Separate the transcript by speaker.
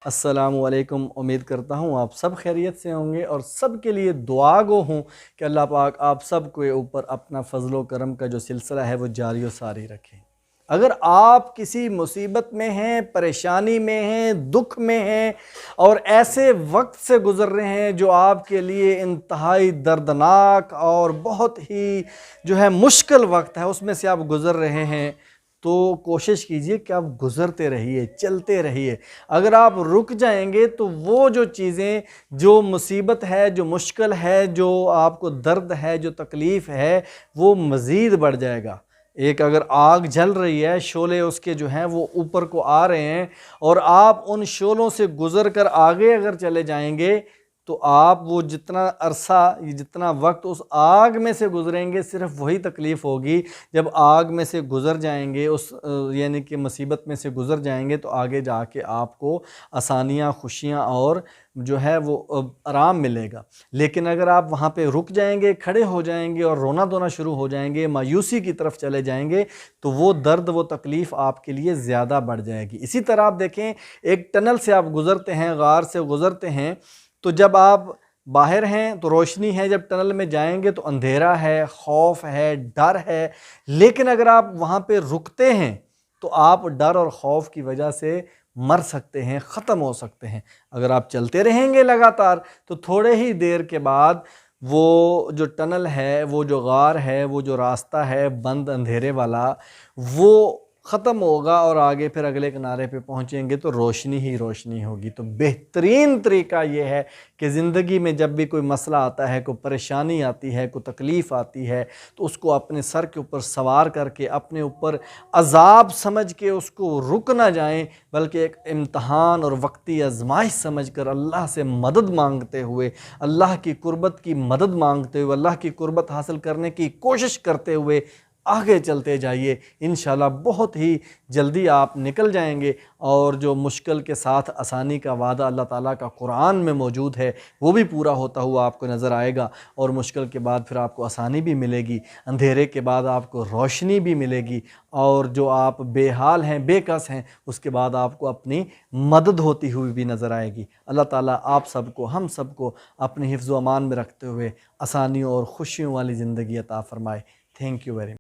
Speaker 1: السلام علیکم۔ امید کرتا ہوں آپ سب خیریت سے ہوں گے اور سب کے لیے دعا گو ہوں کہ اللہ پاک آپ سب کے اوپر اپنا فضل و کرم کا جو سلسلہ ہے وہ جاری و ساری رکھیں۔ اگر آپ کسی مصیبت میں ہیں، پریشانی میں ہیں، دکھ میں ہیں اور ایسے وقت سے گزر رہے ہیں جو آپ کے لیے انتہائی دردناک اور بہت ہی جو ہے مشکل وقت ہے، اس میں سے آپ گزر رہے ہیں، تو کوشش کیجئے کہ آپ گزرتے رہیے، چلتے رہیے۔ اگر آپ رک جائیں گے تو وہ جو چیزیں، جو مصیبت ہے، جو مشکل ہے، جو آپ کو درد ہے، جو تکلیف ہے، وہ مزید بڑھ جائے گا۔ ایک اگر آگ جل رہی ہے، شعلے اس کے جو ہیں وہ اوپر کو آ رہے ہیں اور آپ ان شعلوں سے گزر کر آگے اگر چلے جائیں گے تو آپ وہ جتنا عرصہ، جتنا وقت اس آگ میں سے گزریں گے، صرف وہی تکلیف ہوگی۔ جب آگ میں سے گزر جائیں گے، یعنی کہ مصیبت میں سے گزر جائیں گے، تو آگے جا کے آپ کو آسانیاں، خوشیاں اور جو ہے وہ آرام ملے گا۔ لیکن اگر آپ وہاں پہ رک جائیں گے، کھڑے ہو جائیں گے اور رونا دھونا شروع ہو جائیں گے، مایوسی کی طرف چلے جائیں گے، تو وہ درد، وہ تکلیف آپ کے لیے زیادہ بڑھ جائے گی۔ اسی طرح آپ دیکھیں، ایک ٹنل سے آپ گزرتے ہیں، غار سے گزرتے ہیں، تو جب آپ باہر ہیں تو روشنی ہے، جب ٹنل میں جائیں گے تو اندھیرا ہے، خوف ہے، ڈر ہے۔ لیکن اگر آپ وہاں پہ رکتے ہیں تو آپ ڈر اور خوف کی وجہ سے مر سکتے ہیں، ختم ہو سکتے ہیں۔ اگر آپ چلتے رہیں گے لگاتار تو تھوڑے ہی دیر کے بعد وہ جو ٹنل ہے، وہ جو غار ہے، وہ جو راستہ ہے بند اندھیرے والا، وہ ختم ہوگا اور آگے پھر اگلے کنارے پہ پہنچیں گے تو روشنی ہی روشنی ہوگی۔ تو بہترین طریقہ یہ ہے کہ زندگی میں جب بھی کوئی مسئلہ آتا ہے، کوئی پریشانی آتی ہے، کوئی تکلیف آتی ہے، تو اس کو اپنے سر کے اوپر سوار کر کے، اپنے اوپر عذاب سمجھ کے اس کو رک نہ جائیں، بلکہ ایک امتحان اور وقتی آزمائش سمجھ کر اللہ سے مدد مانگتے ہوئے، اللہ کی قربت کی مدد مانگتے ہوئے، اللہ کی قربت حاصل کرنے کی کوشش کرتے ہوئے آگے چلتے جائیے۔ انشاءاللہ بہت ہی جلدی آپ نکل جائیں گے، اور جو مشکل کے ساتھ آسانی کا وعدہ اللہ تعالیٰ کا قرآن میں موجود ہے وہ بھی پورا ہوتا ہوا آپ کو نظر آئے گا، اور مشکل کے بعد پھر آپ کو آسانی بھی ملے گی، اندھیرے کے بعد آپ کو روشنی بھی ملے گی، اور جو آپ بے حال ہیں، بے کس ہیں، اس کے بعد آپ کو اپنی مدد ہوتی ہوئی بھی نظر آئے گی۔ اللہ تعالیٰ آپ سب کو، ہم سب کو اپنے حفظ و امان میں رکھتے ہوئے آسانیوں اور خوشیوں والی زندگی عطا فرمائے۔ Thank you very much.